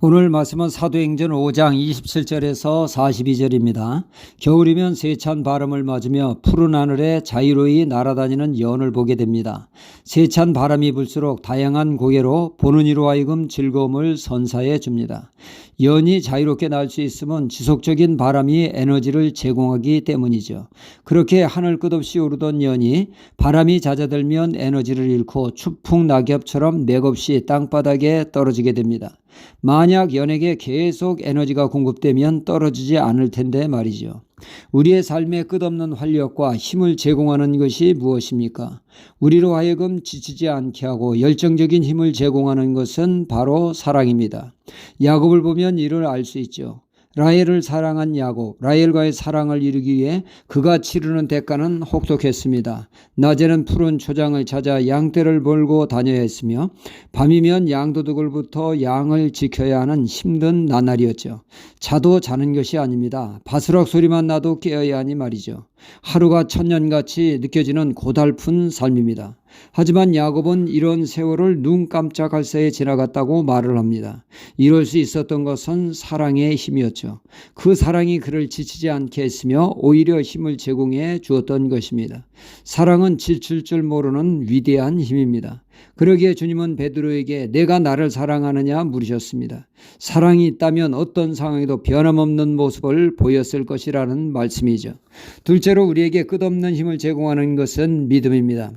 오늘 말씀은 사도행전 5장 27절에서 42절입니다. 겨울이면 세찬 바람을 맞으며 푸른 하늘에 자유로이 날아다니는 연을 보게 됩니다. 세찬 바람이 불수록 다양한 고개로 보는 이로 하여금 즐거움을 선사해 줍니다. 연이 자유롭게 날 수 있음은 지속적인 바람이 에너지를 제공하기 때문이죠. 그렇게 하늘 끝없이 오르던 연이 바람이 잦아들면 에너지를 잃고 추풍 낙엽처럼 맥없이 땅바닥에 떨어지게 됩니다. 만약 연에게 계속 에너지가 공급되면 떨어지지 않을 텐데 말이죠. 우리의 삶에 끝없는 활력과 힘을 제공하는 것이 무엇입니까? 우리로 하여금 지치지 않게 하고 열정적인 힘을 제공하는 것은 바로 사랑입니다. 야곱을 보면 이를 알 수 있죠. 라헬을 사랑한 야곱, 라헬과의 사랑을 이루기 위해 그가 치르는 대가는 혹독했습니다. 낮에는 푸른 초장을 찾아 양떼를 몰고 다녀야 했으며 밤이면 양도둑을부터 양을 지켜야 하는 힘든 나날이었죠. 자도 자는 것이 아닙니다. 바스락 소리만 나도 깨어야 하니 말이죠. 하루가 천년같이 느껴지는 고달픈 삶입니다. 하지만 야곱은 이런 세월을 눈 깜짝할 새에 지나갔다고 말을 합니다. 이럴 수 있었던 것은 사랑의 힘이었죠. 그 사랑이 그를 지치지 않게 했으며 오히려 힘을 제공해 주었던 것입니다. 사랑은 지칠 줄 모르는 위대한 힘입니다. 그러기에 주님은 베드로에게 내가 나를 사랑하느냐 물으셨습니다. 사랑이 있다면 어떤 상황에도 변함없는 모습을 보였을 것이라는 말씀이죠. 둘째로 우리에게 끝없는 힘을 제공하는 것은 믿음입니다.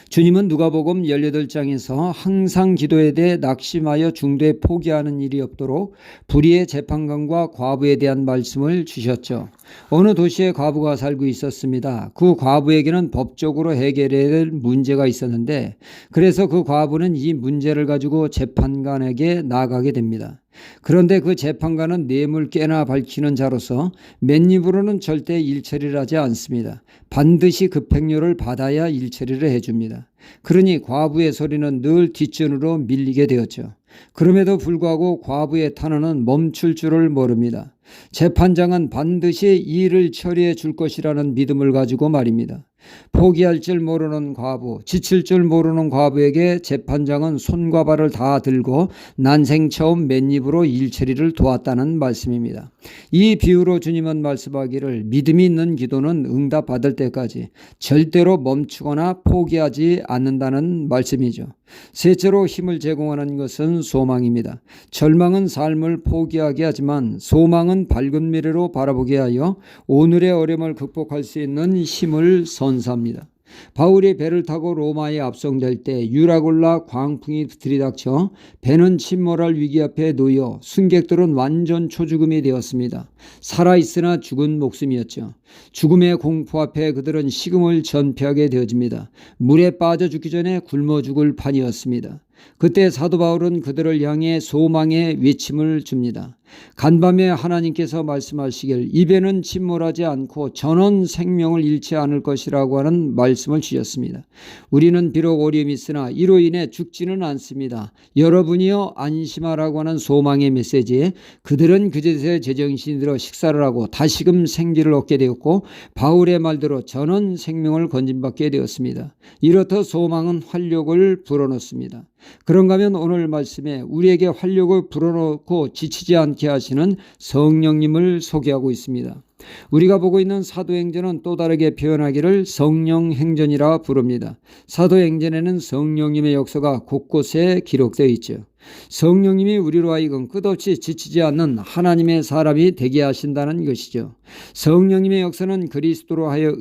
주님은 누가복음 18장에서 항상 기도에 대해 낙심하여 중도에 포기하는 일이 없도록 불의의 재판관과 과부에 대한 말씀을 주셨죠. 어느 도시에 과부가 살고 있었습니다. 그 과부에게는 법적으로 해결해야 될 문제가 있었는데 그래서 그 과부는 이 문제를 가지고 재판관에게 나가게 됩니다. 그런데 그 재판관은 뇌물 깨나 밝히는 자로서 맨입으로는 절대 일처리를 하지 않습니다. 반드시 급행료를 받아야 일처리를 해줍니다. 그러니 과부의 소리는 늘 뒷전으로 밀리게 되었죠. 그럼에도 불구하고 과부의 탄원은 멈출 줄을 모릅니다. 재판장은 반드시 일을 처리해 줄 것이라는 믿음을 가지고 말입니다. 포기할 줄 모르는 과부, 지칠 줄 모르는 과부에게 재판장은 손과 발을 다 들고 난생 처음 맨입으로 일처리를 도왔다는 말씀입니다. 이 비유로 주님은 말씀하기를 믿음이 있는 기도는 응답받을 때까지 절대로 멈추거나 포기하지 않는다는 말씀이죠. 셋째로 힘을 제공하는 것은 소망입니다. 절망은 삶을 포기하게 하지만 소망은 밝은 미래로 바라보게 하여 오늘의 어려움을 극복할 수 있는 힘을 선사합니다. 바울이 배를 타고 로마에 압송될 때 유라굴라 광풍이 들이닥쳐 배는 침몰할 위기 앞에 놓여 승객들은 완전 초죽음이 되었습니다. 살아있으나 죽은 목숨이었죠. 죽음의 공포 앞에 그들은 식음을 전폐하게 되어집니다. 물에 빠져 죽기 전에 굶어 죽을 판이었습니다. 그때 사도 바울은 그들을 향해 소망의 외침을 줍니다. 간밤에 하나님께서 말씀하시길 입에는 침몰하지 않고 전원 생명을 잃지 않을 것이라고 하는 말씀을 주셨습니다. 우리는 비록 어려움이 있으나 이로 인해 죽지는 않습니다. 여러분이여 안심하라고 하는 소망의 메시지에 그들은 그제서야 제정신이 들어 식사를 하고 다시금 생기를 얻게 되었고 바울의 말대로 전원 생명을 건진받게 되었습니다. 이렇듯 소망은 활력을 불어넣습니다. 그런가 하면 오늘 말씀에 우리에게 활력을 불어넣고 지치지 않게 하시는 성령님을 소개하고 있습니다. 우리가 보고 있는 사도행전은 또 다르게 표현하기를 성령행전이라 부릅니다. 사도행전에는 성령님의 역사가 곳곳에 기록되어 있죠. 성령님이 우리로 하여금 끝없이 지치지 않는 하나님의 사람이 되게 하신다는 것이죠. 성령님의 역사는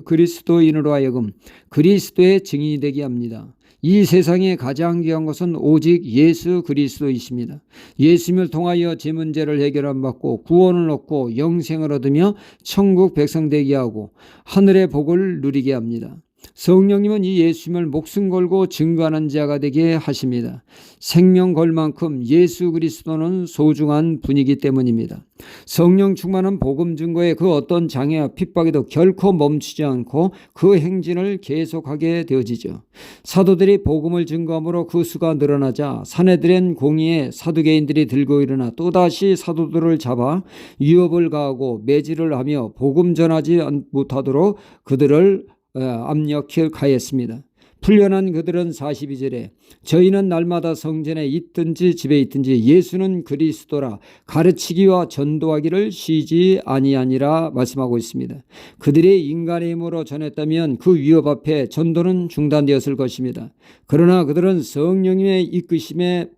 그리스도인으로 하여금 그리스도의 증인이 되게 합니다. 이 세상에 가장 귀한 것은 오직 예수 그리스도이십니다. 예수님을 통하여 제 문제를 해결함 받고 구원을 얻고 영생을 얻으며 천국 백성 되게 하고 하늘의 복을 누리게 합니다. 성령님은 이 예수님을 목숨 걸고 증거하는 자가 되게 하십니다. 생명 걸 만큼 예수 그리스도는 소중한 분이기 때문입니다. 성령 충만한 복음 증거의 그 어떤 장애와 핍박에도 결코 멈추지 않고 그 행진을 계속하게 되어지죠. 사도들이 복음을 증거함으로 그 수가 늘어나자 사내들은 공의에 사두개인들이 들고 일어나 또다시 사도들을 잡아 위협을 가하고 매질을 하며 복음 전하지 못하도록 그들을 압력해 가했습니다. 풀려난 그들은 42절에 저희는 날마다 성전에 있든지 집에 있든지 예수는 그리스도라 가르치기와 전도하기를 쉬지 아니하니라 말씀하고 있습니다. 그들의 인간의 힘으로 전했다면 그 위협 앞에 전도는 중단되었을 것입니다. 그러나 그들은 성령님의 이끄심에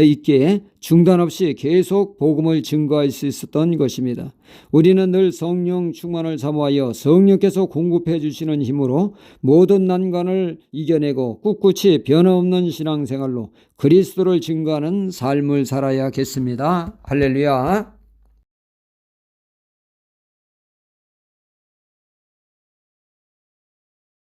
있기에 중단 없이 계속 복음을 증거할 수 있었던 것입니다. 우리는 늘 성령 충만을 사모하여 성령께서 공급해 주시는 힘으로 모든 난관을 이겨내고 꿋꿋이 변함없는 신앙생활로 그리스도를 증거하는 삶을 살아야겠습니다. 할렐루야.